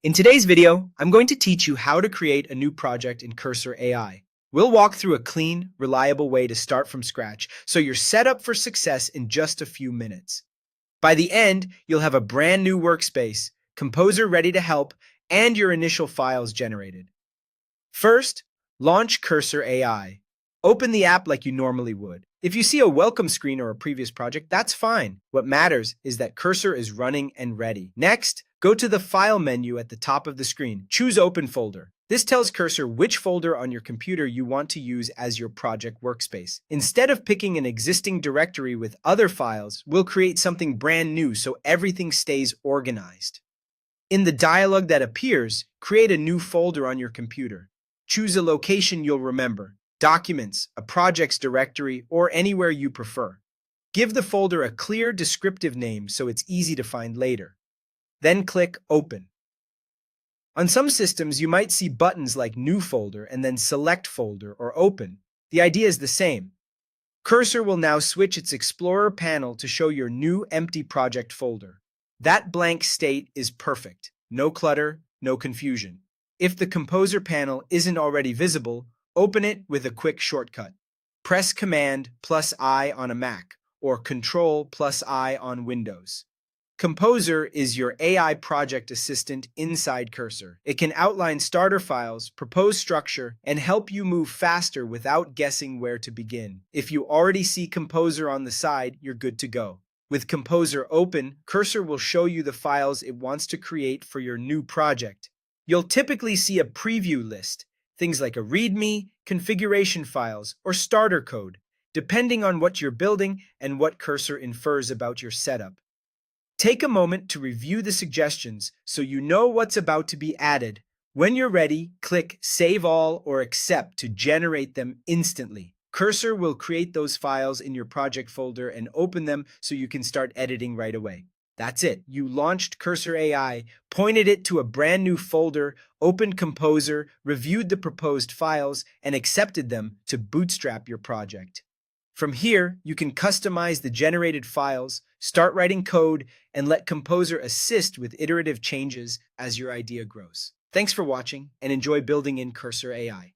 In today's video, I'm going to teach you how to create a new project in Cursor AI. We'll walk through a clean, reliable way to start from scratch so you're set up for success in just a few minutes. By the end, you'll have a brand new workspace, Composer ready to help, and your initial files generated. First, launch Cursor AI. Open the app like you normally would. If you see a welcome screen or a previous project, that's fine. What matters is that Cursor is running and ready. Next, go to the File menu at the top of the screen. Choose Open Folder. This tells Cursor which folder on your computer you want to use as your project workspace. Instead of picking an existing directory with other files, we'll create something brand new so everything stays organized. In the dialog that appears, create a new folder on your computer. Choose a location you'll remember, documents, a project's directory, or anywhere you prefer. Give the folder a clear, descriptive name so it's easy to find later. Then click Open. On some systems, you might see buttons like New Folder and then Select Folder or Open. The idea is the same. Cursor will now switch its Explorer panel to show your new empty project folder. That blank state is perfect. No clutter, no confusion. If the Composer panel isn't already visible, open it with a quick shortcut. Press Command+I on a Mac or Control+I on Windows. Composer is your AI project assistant inside Cursor. It can outline starter files, propose structure, and help you move faster without guessing where to begin. If you already see Composer on the side, you're good to go. With Composer open, Cursor will show you the files it wants to create for your new project. You'll typically see a preview list, things like a README, configuration files, or starter code, depending on what you're building and what Cursor infers about your setup. Take a moment to review the suggestions so you know what's about to be added. When you're ready, click Save All or Accept to generate them instantly. Cursor will create those files in your project folder and open them so you can start editing right away. That's it. You launched Cursor AI, pointed it to a brand new folder, opened Composer, reviewed the proposed files, and accepted them to bootstrap your project. From here, you can customize the generated files, start writing code, and let Composer assist with iterative changes as your idea grows. Thanks for watching, and enjoy building in Cursor AI.